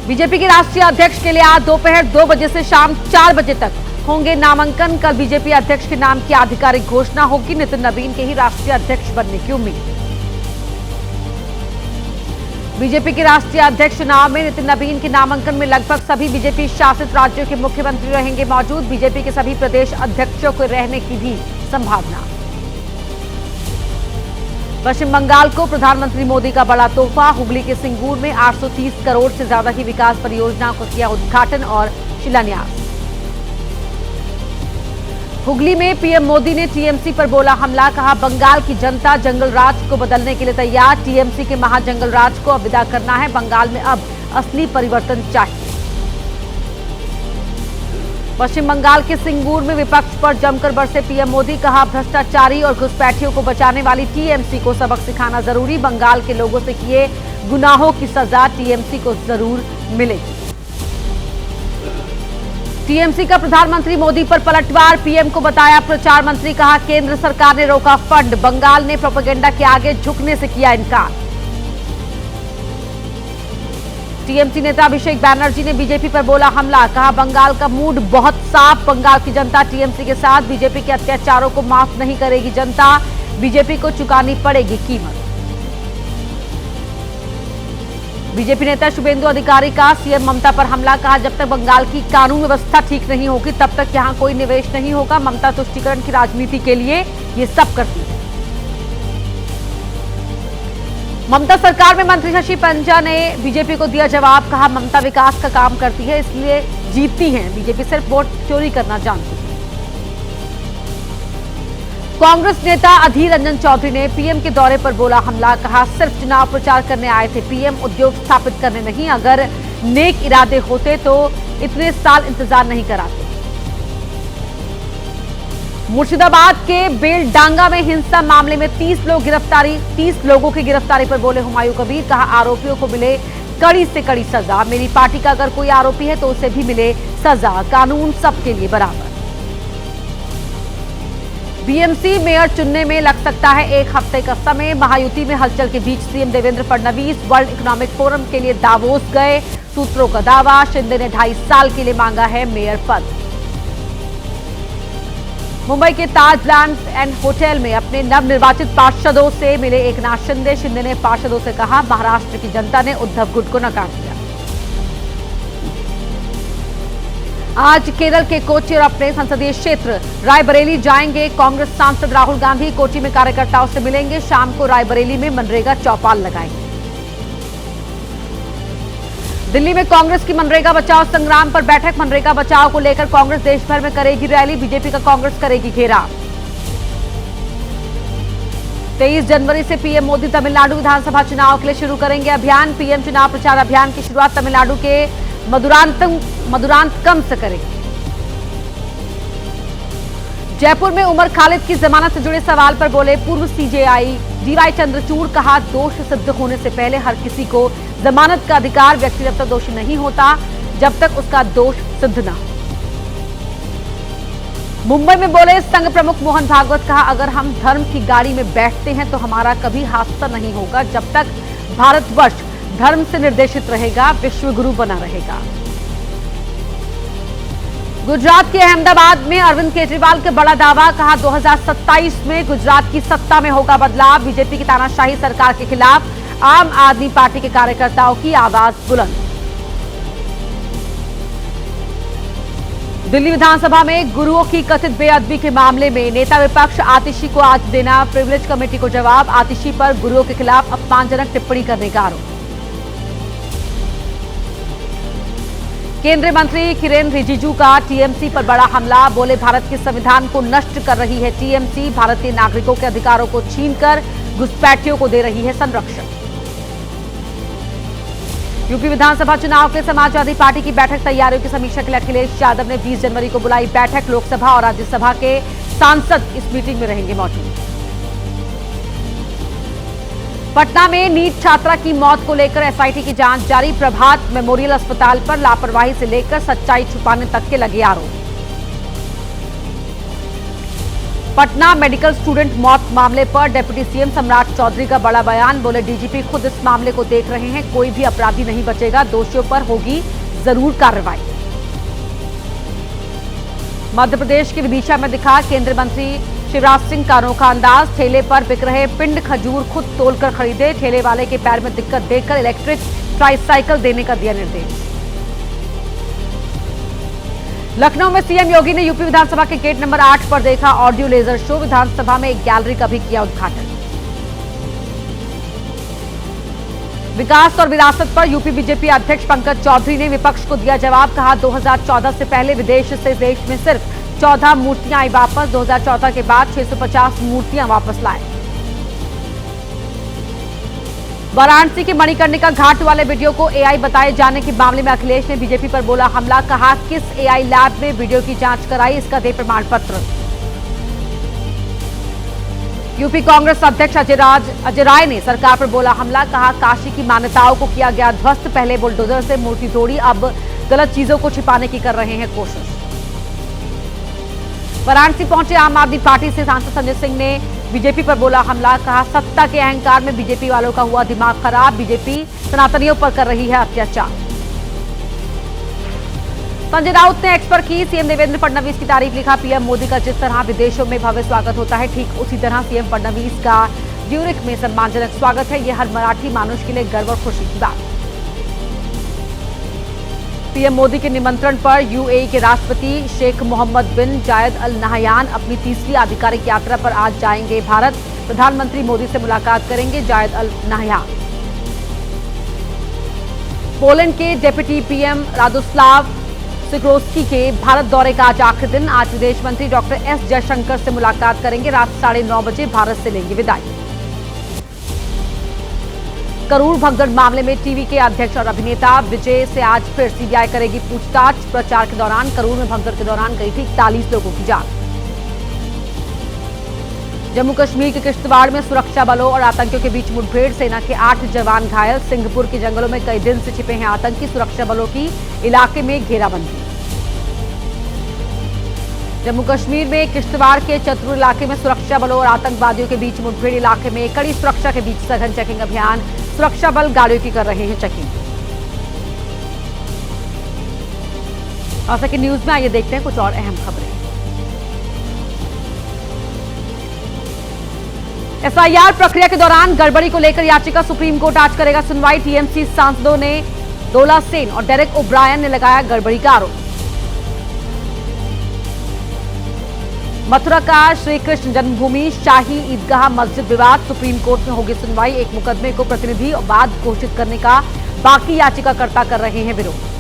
BJP के राष्ट्रीय अध्यक्ष के लिए आज दोपहर 2 बजे से शाम 4 बजे तक होंगे नामांकन। कल बीजेपी अध्यक्ष के नाम की आधिकारिक घोषणा होगी। नितिन नवीन के ही राष्ट्रीय अध्यक्ष बनने की उम्मीद। बीजेपी के राष्ट्रीय अध्यक्ष चुनाव में नितिन नवीन के नामांकन में लगभग सभी बीजेपी शासित राज्यों के मुख्यमंत्री रहेंगे मौजूद। बीजेपी के सभी प्रदेश अध्यक्षों को रहने की भी संभावना। पश्चिम बंगाल को प्रधानमंत्री मोदी का बड़ा तोहफा। हुगली के सिंगूर में 830 करोड़ से ज्यादा की विकास परियोजनाओं का किया उद्घाटन और शिलान्यास। हुगली में पीएम मोदी ने टीएमसी पर बोला हमला। कहा बंगाल की जनता जंगल राज को बदलने के लिए तैयार। टीएमसी के महाजंगल राज को अब विदा करना है। बंगाल में अब असली परिवर्तन चाहिए। पश्चिम बंगाल के सिंगूर में विपक्ष पर जमकर बरसे पीएम मोदी। कहा भ्रष्टाचारी और घुसपैठियों को बचाने वाली टीएमसी को सबक सिखाना जरूरी। बंगाल के लोगों से किए गुनाहों की सजा टीएमसी को जरूर मिलेगी। टीएमसी का प्रधानमंत्री मोदी पर पलटवार। पीएम को बताया प्रचार मंत्री। कहा केंद्र सरकार ने रोका फंड। बंगाल ने प्रोपेगेंडा के आगे झुकने से किया इनकार। टीएमसी नेता अभिषेक बैनर्जी ने बीजेपी पर बोला हमला। कहा बंगाल का मूड बहुत साफ। बंगाल की जनता टीएमसी के साथ। बीजेपी के अत्याचारों को माफ नहीं करेगी जनता। बीजेपी को चुकानी पड़ेगी कीमत। बीजेपी नेता शुभेंदु अधिकारी का सीएम ममता पर हमला। कहा जब तक बंगाल की कानून व्यवस्था ठीक नहीं होगी तब तक यहां कोई निवेश नहीं होगा। ममता तुष्टीकरण की राजनीति के लिए ये सब करती है। ममता सरकार में मंत्री शशि पंजा ने बीजेपी को दिया जवाब। कहा ममता विकास का काम करती है इसलिए जीतती हैं। बीजेपी सिर्फ वोट चोरी करना जानती है। कांग्रेस नेता अधीर रंजन चौधरी ने पीएम के दौरे पर बोला हमला। कहा सिर्फ चुनाव प्रचार करने आए थे पीएम, उद्योग स्थापित करने नहीं। अगर नेक इरादे होते तो इतने साल इंतजार नहीं कराते। मुर्शिदाबाद के बेलडांगा में हिंसा मामले में 30 लोगों की गिरफ्तारी पर बोले हुमायूं कबीर। कहा आरोपियों को मिले कड़ी से कड़ी सजा। मेरी पार्टी का अगर कोई आरोपी है तो उसे भी मिले सजा। कानून सबके लिए बराबर। बीएमसी मेयर चुनने में लग सकता है 1 हफ्ते का समय। महायुति में हलचल के बीच CM Devendra Fadnavis World Economic Forum के लिए दावोस गए। सूत्रों का दावा शिंदे ने 2.5 साल के लिए मांगा है मेयर पद। मुंबई के ताज लैंड एंड होटल में अपने नवनिर्वाचित पार्षदों से मिले एकनाथ शिंदे। शिंदे ने पार्षदों से कहा महाराष्ट्र की जनता ने उद्धव गुट को नकार दिया। आज केरल के कोच्चि और अपने संसदीय क्षेत्र रायबरेली जाएंगे कांग्रेस सांसद राहुल गांधी। कोच्चि में कार्यकर्ताओं से मिलेंगे। शाम को रायबरेली में मनरेगा चौपाल लगाएंगे। दिल्ली में कांग्रेस की मनरेगा बचाओ संग्राम पर बैठक। मनरेगा बचाओ को लेकर कांग्रेस देश भर में करेगी रैली। बीजेपी का कांग्रेस करेगी घेराव। 23 जनवरी से पीएम मोदी तमिलनाडु विधानसभा चुनाव के लिए शुरू करेंगे अभियान। पीएम चुनाव प्रचार अभियान की शुरुआत तमिलनाडु के मदुरांतकम से करेंगे। जयपुर में उमर खालिद की जमानत से जुड़े सवाल पर बोले पूर्व सीजेआई डीवाई चंद्रचूड़। कहा दोष सिद्ध होने से पहले हर किसी को जमानत का अधिकार। व्यक्ति जब तक दोषी नहीं होता जब तक उसका दोष सिद्ध न हो। मुंबई में बोले संघ प्रमुख मोहन भागवत। कहा अगर हम धर्म की गाड़ी में बैठते हैं तो हमारा कभी हादसा नहीं होगा। जब तक भारतवर्ष धर्म से निर्देशित रहेगा विश्व गुरु बना रहेगा। गुजरात के अहमदाबाद में अरविंद केजरीवाल के बड़ा दावा। कहा 2027 में गुजरात की सत्ता में होगा बदलाव। बीजेपी की तानाशाही सरकार के खिलाफ आम आदमी पार्टी के कार्यकर्ताओं की आवाज बुलंद। दिल्ली विधानसभा में गुरुओं की कथित बेअदबी के मामले में नेता विपक्ष आतिशी को आज देना प्रिविलेज कमेटी को जवाब। आतिशी पर गुरुओं के खिलाफ अपमानजनक टिप्पणी करने का आरोप। केंद्रीय मंत्री किरेन रिजिजू का टीएमसी पर बड़ा हमला। बोले भारत के संविधान को नष्ट कर रही है टीएमसी। भारतीय नागरिकों के अधिकारों को छीनकर घुसपैठियों को दे रही है संरक्षण। यूपी विधानसभा चुनाव के समाजवादी पार्टी की बैठक तैयारियों की समीक्षा के लिए अखिलेश यादव ने 20 जनवरी को बुलाई बैठक। लोकसभा और राज्यसभा के सांसद इस मीटिंग में रहेंगे मौजूद। पटना में नीट छात्रा की मौत को लेकर एसआईटी की जांच जारी। प्रभात मेमोरियल अस्पताल पर लापरवाही से लेकर सच्चाई छुपाने तक के लगे आरोप। पटना मेडिकल स्टूडेंट मौत मामले पर डिप्टी सीएम सम्राट चौधरी का बड़ा बयान। बोले डीजीपी खुद इस मामले को देख रहे हैं, कोई भी अपराधी नहीं बचेगा, दोषियों पर होगी जरूर कार्रवाई। मध्य प्रदेश के विदिशा में दिखा केंद्रीय मंत्री शिवराज सिंह का अनोखा अंदाज। ठेले पर बिक रहे पिंड खजूर खुद तोलकर खरीदे। ठेले वाले के पैर में दिक्कत देखकर इलेक्ट्रिक ट्राइसाइकिल देने का दिया निर्देश। लखनऊ में सीएम योगी ने यूपी विधानसभा के गेट नंबर 8 पर देखा ऑडियो लेजर शो। विधानसभा में एक गैलरी का भी किया उद्घाटन। विकास और विरासत पर यूपी बीजेपी अध्यक्ष पंकज चौधरी ने विपक्ष को दिया जवाब। कहा 2014 से पहले विदेश से देश में सिर्फ 14 मूर्तियां आई वापस, 2014 के बाद 650 मूर्तियां वापस लाए। वाराणसी के मणिकर्णिका घाट वाले वीडियो को एआई बताए जाने के मामले में अखिलेश ने बीजेपी पर बोला हमला। कहा किस एआई लैब में वीडियो की जांच कराई, इसका दे प्रमाण पत्र। यूपी कांग्रेस अध्यक्ष अजय राय ने सरकार पर बोला हमला। कहा काशी की मान्यताओं को किया गया ध्वस्त, पहले बुलडोजर से मूर्ति तोड़ी, अब गलत चीजों को छिपाने की कर रहे हैं कोशिश। वाराणसी पहुंचे आम आदमी पार्टी से सांसद संजय सिंह ने बीजेपी पर बोला हमला। कहा सत्ता के अहंकार में बीजेपी वालों का हुआ दिमाग खराब, बीजेपी सनातनियों पर कर रही है अत्याचार। संजय राउत ने एक्स पर की सीएम देवेंद्र फडणवीस की तारीफ। लिखा पीएम मोदी का जिस तरह विदेशों में भव्य स्वागत होता है, ठीक उसी तरह सीएम फडणवीस का ज्यूरिख में सम्मानजनक स्वागत है। यह हर मराठी मानुष के लिए गर्व और खुशी की बात। पीएम मोदी के निमंत्रण पर यूएई के राष्ट्रपति शेख मोहम्मद बिन जायद अल नहयान अपनी तीसरी आधिकारिक यात्रा पर आज जाएंगे भारत। प्रधानमंत्री मोदी से मुलाकात करेंगे जायद अल नहयान। पोलैंड के डिप्टी पीएम रादोस्लाव सिकोर्स्की के भारत दौरे का आज आखिरी दिन। आज विदेश मंत्री डॉक्टर एस जयशंकर से मुलाकात करेंगे। रात 9:30 बजे भारत से लेंगे विदाई। करूर भगदड़ मामले में टीवी के अध्यक्ष और अभिनेता विजय से आज फिर सीबीआई करेगी पूछताछ। प्रचार के दौरान करूर में भगदड़ के दौरान गई थी 41 लोगों की जान। जम्मू कश्मीर के किश्तवाड़ में सुरक्षा बलों और आतंकियों के बीच मुठभेड़, सेना के 8 जवान घायल। सिंहपुर के जंगलों में कई दिन से छिपे हैं आतंकी, सुरक्षा बलों की इलाके में घेराबंदी। जम्मू कश्मीर में किश्तवाड़ के चतुर इलाके में सुरक्षा बलों और आतंकवादियों के बीच मुठभेड़, इलाके में कड़ी सुरक्षा के बीच सघन चेकिंग अभियान। सुरक्षा बल गाड़ियों की कर रहे हैं चेकिंग। के न्यूज में आइए देखते हैं कुछ और अहम खबरें। एफआईआर प्रक्रिया के दौरान गड़बड़ी को लेकर याचिका सुप्रीम कोर्ट आज करेगा सुनवाई। टीएमसी सांसदों ने दोला सेन और डेरेक ओब्रायन ने लगाया गड़बड़ी का आरोप। मथुरा का श्री कृष्ण जन्मभूमि शाही ईदगाह मस्जिद विवाद, सुप्रीम कोर्ट में होगी सुनवाई। एक मुकदमे को प्रतिनिधि वाद घोषित करने का बाकी याचिकाकर्ता कर रहे हैं विरोध।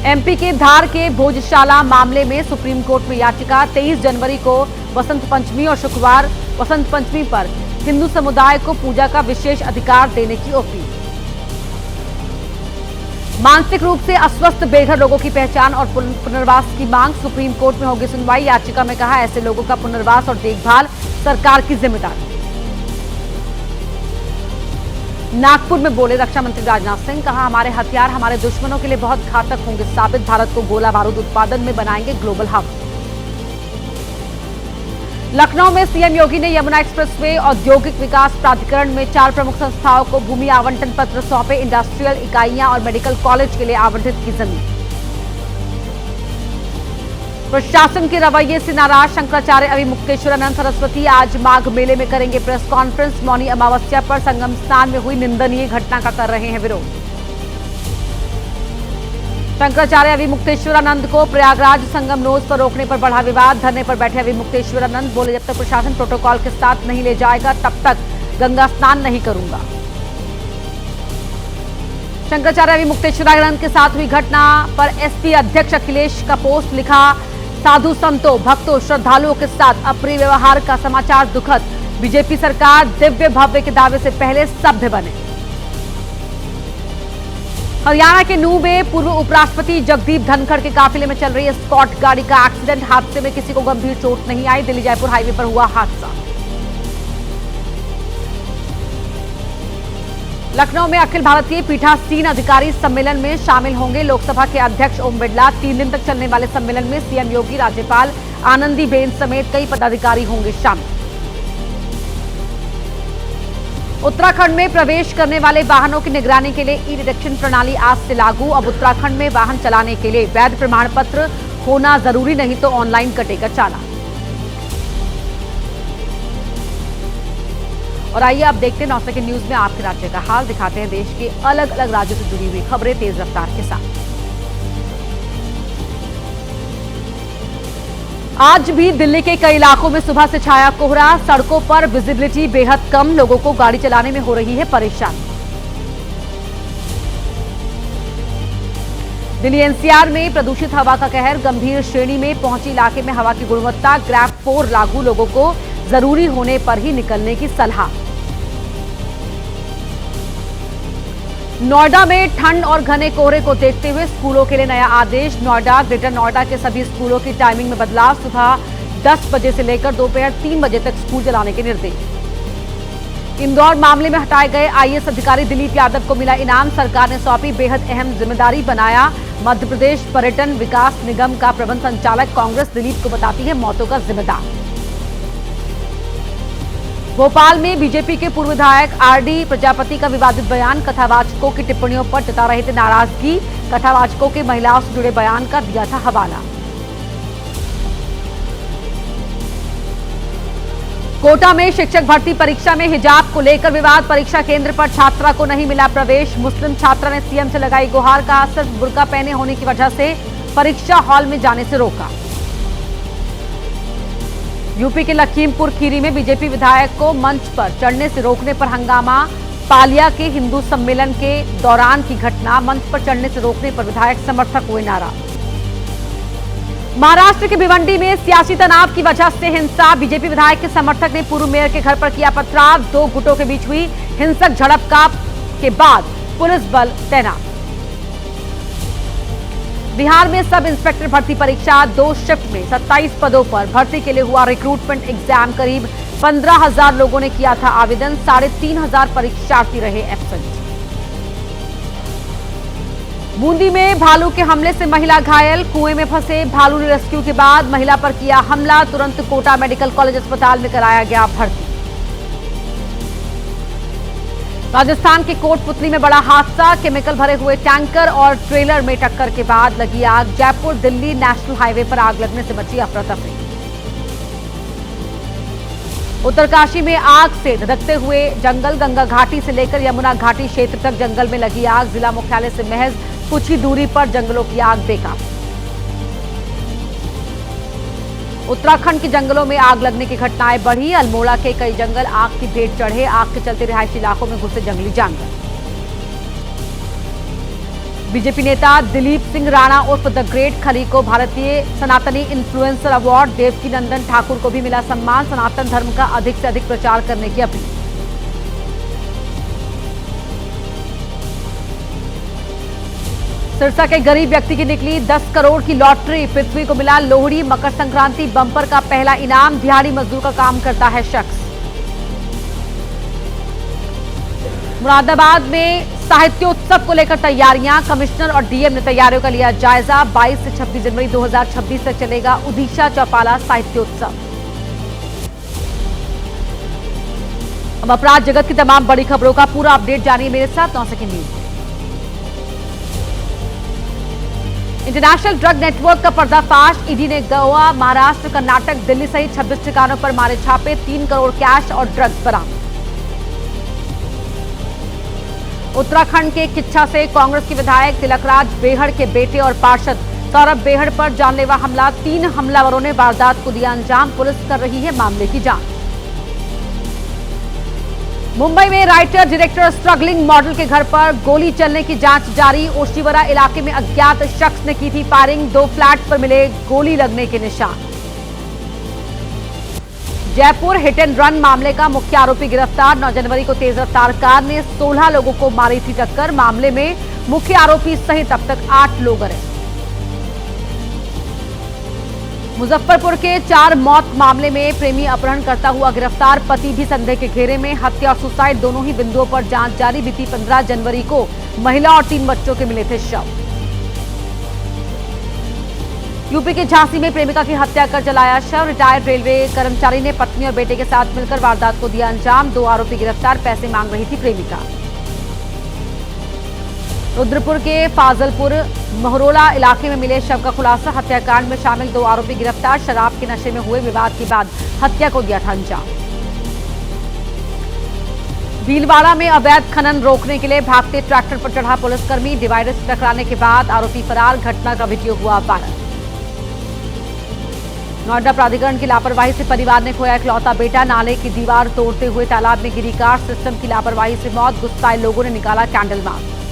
एमपी के धार के भोजशाला मामले में सुप्रीम कोर्ट में याचिका। 23 जनवरी को वसंत पंचमी और शुक्रवार वसंत पंचमी पर हिंदू समुदाय को पूजा का विशेष अधिकार देने की अपील। मानसिक रूप से अस्वस्थ बेघर लोगों की पहचान और पुनर्वास की मांग, सुप्रीम कोर्ट में होगी सुनवाई। याचिका में कहा ऐसे लोगों का पुनर्वास और देखभाल सरकार की जिम्मेदारी। नागपुर में बोले रक्षा मंत्री राजनाथ सिंह। कहा हमारे हथियार हमारे दुश्मनों के लिए बहुत घातक होंगे साबित, भारत को गोला बारूद उत्पादन में बनाएंगे ग्लोबल हब। लखनऊ में सीएम योगी ने यमुना एक्सप्रेसवे औद्योगिक विकास प्राधिकरण में 4 प्रमुख संस्थाओं को भूमि आवंटन पत्र सौंपे। इंडस्ट्रियल इकाइयां और मेडिकल कॉलेज के लिए आवंटित की जमीन। प्रशासन के रवैये से नाराज शंकराचार्य अभिमुक्तेश्वरानंद सरस्वती आज माघ मेले में करेंगे प्रेस कॉन्फ्रेंस। मौनी अमावस्या पर संगम स्नान में हुई निंदनीय घटना का कर रहे हैं विरोध। शंकराचार्य अभिमुक्तेश्वरानंद को प्रयागराज संगम नोज पर रोकने पर बढ़ा विवाद। धरने पर बैठे अभिमुक्तेश्वरानंद बोले जब तक प्रशासन प्रोटोकॉल के साथ नहीं ले जाएगा तब तक गंगा स्नान नहीं करूंगा। शंकराचार्य अभिमुक्तेश्वरानंद के साथ हुई घटना पर एसपी अध्यक्ष अखिलेश का पोस्ट। लिखा साधु संतों भक्तों श्रद्धालुओं के साथ अप्रिय व्यवहार का समाचार दुखद। बीजेपी सरकार दिव्य भव्य के दावे से पहले सभ्य बने। हरियाणा के नूह में पूर्व उपराष्ट्रपति जगदीप धनखड़ के काफिले में चल रही एस्कॉर्ट गाड़ी का एक्सीडेंट। हादसे में किसी को गंभीर चोट नहीं आई। दिल्ली जयपुर हाईवे पर हुआ हादसा। लखनऊ में अखिल भारतीय पीठासीन अधिकारी सम्मेलन में शामिल होंगे लोकसभा के अध्यक्ष ओम बिरला। 3 दिन तक चलने वाले सम्मेलन में सीएम योगी, राज्यपाल आनंदीबेन समेत कई पदाधिकारी होंगे शामिल। उत्तराखंड में प्रवेश करने वाले वाहनों की निगरानी के लिए ई डिटेक्शन प्रणाली आज से लागू। अब उत्तराखंड में वाहन चलाने के लिए वैध प्रमाण पत्र होना जरूरी नहीं तो ऑनलाइन कटेगा चालान। और आइए अब देखते हैं 9 सेकंड न्यूज में आपके राज्य का हाल। दिखाते हैं देश के अलग अलग राज्यों से जुड़ी हुई खबरें तेज रफ्तार के साथ। आज भी दिल्ली के कई इलाकों में सुबह से छाया कोहरा। सड़कों पर विजिबिलिटी बेहद कम, लोगों को गाड़ी चलाने में हो रही है परेशानी। दिल्ली एनसीआर में प्रदूषित हवा का कहर, गंभीर श्रेणी में पहुंची इलाके में हवा की गुणवत्ता। ग्रैप 4 लागू, लोगों को जरूरी होने पर ही निकलने की सलाह। नोएडा में ठंड और घने कोहरे को देखते हुए स्कूलों के लिए नया आदेश। नोएडा, ग्रेटर नोएडा के सभी स्कूलों की टाइमिंग में बदलाव। सुबह 10 बजे से लेकर दोपहर 3 बजे तक स्कूल चलाने के निर्देश। इंदौर मामले में हटाए गए आईएएस अधिकारी दिलीप यादव को मिला इनाम। सरकार ने सौंपी बेहद अहम जिम्मेदारी, बनाया मध्य प्रदेश पर्यटन विकास निगम का प्रबंध संचालक। कांग्रेस दिलीप को बताती है मौतों का जिम्मेदार। भोपाल में बीजेपी के पूर्व विधायक आरडी प्रजापति का विवादित बयान। कथावाचकों की टिप्पणियों पर जता रहे थे नाराजगी। कथावाचकों के महिलाओं से जुड़े बयान का दिया था हवाला। कोटा में शिक्षक भर्ती परीक्षा में हिजाब को लेकर विवाद। परीक्षा केंद्र पर छात्रा को नहीं मिला प्रवेश। मुस्लिम छात्रा ने सीएम से लगाई गुहार। कहा सिर्फ बुर्का पहने होने की वजह से परीक्षा हॉल में जाने से रोका। यूपी के लखीमपुर खीरी में बीजेपी विधायक को मंच पर चढ़ने से रोकने पर हंगामा। पालिया के हिंदू सम्मेलन के दौरान की घटना। मंच पर चढ़ने से रोकने पर विधायक समर्थक हुए नाराज। महाराष्ट्र के भिवंडी में सियासी तनाव की वजह से हिंसा। बीजेपी विधायक के समर्थक ने पूर्व मेयर के घर पर किया पथराव। 2 गुटों के बीच हुई हिंसक झड़प के बाद पुलिस बल तैनात। बिहार में सब इंस्पेक्टर भर्ती परीक्षा 2 शिफ्ट में 27 पदों पर भर्ती के लिए हुआ रिक्रूटमेंट एग्जाम। करीब 15,000 लोगों ने किया था आवेदन। 3,500 परीक्षार्थी रहे एब्सेंट। बूंदी में भालू के हमले से महिला घायल। कुएं में फंसे भालू ने रेस्क्यू के बाद महिला पर किया हमला। तुरंत कोटा मेडिकल कॉलेज अस्पताल में कराया गया भर्ती। राजस्थान के कोटपुतली में बड़ा हादसा। केमिकल भरे हुए टैंकर और ट्रेलर में टक्कर के बाद लगी आग। जयपुर दिल्ली नेशनल हाईवे पर आग लगने से मची अफरा तफरी। उत्तरकाशी में आग से धधकते हुए जंगल। गंगा घाटी से लेकर यमुना घाटी क्षेत्र तक जंगल में लगी आग। जिला मुख्यालय से महज कुछ ही दूरी पर जंगलों की आग बेकाबू। उत्तराखंड के जंगलों में आग लगने की घटनाएं बढ़ी। अल्मोड़ा के कई जंगल आग की भेंट चढ़े। आग के चलते रिहायशी इलाकों में घुसे जंगली जानवर। बीजेपी नेता दिलीप सिंह राणा उर्फ द ग्रेट खली को भारतीय सनातनी इन्फ्लुएंसर अवार्ड। देवकी नंदन ठाकुर को भी मिला सम्मान। सनातन धर्म का अधिक से अधिक प्रचार करने की अपील। सिरसा के गरीब व्यक्ति की निकली 10 करोड़ की लॉटरी। पृथ्वी को मिला लोहड़ी मकर संक्रांति बम्पर का पहला इनाम। दिहाड़ी मजदूर का काम करता है शख्स। मुरादाबाद में साहित्योत्सव को लेकर तैयारियां। कमिश्नर और डीएम ने तैयारियों का लिया जायजा। 22 से 26 जनवरी 2026 तक चलेगा उड़ीसा चौपाला साहित्योत्सव। अब अपराध जगत की तमाम बड़ी खबरों का पूरा अपडेट जानिए मेरे साथ 9 second news. International drug network का पर्दाफाश। ईडी ने गोवा, महाराष्ट्र, कर्नाटक, दिल्ली सहित 26 ठिकानों पर मारे छापे। 3 करोड़ कैश और ड्रग्स बरामद। उत्तराखंड के किच्छा से कांग्रेस के विधायक तिलकराज बेहड़ के बेटे और पार्षद सौरभ बेहड़ पर जानलेवा हमला। 3 हमलावरों ने वारदात को दिया अंजाम। पुलिस कर रही है मामले की जांच। मुंबई में राइटर डायरेक्टर स्ट्रगलिंग मॉडल के घर पर गोली चलने की जांच जारी। ओशिवरा इलाके में अज्ञात शख्स ने की थी फायरिंग। 2 फ्लैट पर मिले गोली लगने के निशान। जयपुर हिट एंड रन मामले का मुख्य आरोपी गिरफ्तार। 9 जनवरी को तेज रफ्तार कार ने 16 लोगों को मारी थी टक्कर। मामले में मुख्य आरोपी सहित अब तक 8 लोग अरेस्ट। मुजफ्फरपुर के 4 मौत मामले में प्रेमी अपहरण करता हुआ गिरफ्तार, पति भी संदेह के घेरे में, हत्या और सुसाइड दोनों ही बिंदुओं पर जांच जारी। बीती 15 जनवरी को महिला और 3 बच्चों के मिले थे शव। यूपी के झांसी में प्रेमिका की हत्या कर जलाया शव, रिटायर्ड रेलवे कर्मचारी ने पत्नी और बेटे के साथ मिलकर वारदात को दिया अंजाम। 2 आरोपी गिरफ्तार, पैसे मांग रही थी प्रेमिका। रुद्रपुर के फाजलपुर महरोला इलाके में मिले शव का खुलासा, हत्याकांड में शामिल 2 आरोपी गिरफ्तार, शराब के नशे में हुए विवाद के बाद हत्या को दिया था अंजाम। भीलवाड़ा में अवैध खनन रोकने के लिए भागते ट्रैक्टर पर चढ़ा पुलिसकर्मी, डिवाइडर से टकराने के बाद आरोपी फरार, घटना का वीडियो हुआ वायरल। नोएडा प्राधिकरण की लापरवाही से परिवार ने खोया इकलौता बेटा, नाले की दीवार तोड़ते हुए तालाब में गिरी कार, सिस्टम की लापरवाही से मौत, गुस्साए लोगों ने निकाला कैंडल मार्च।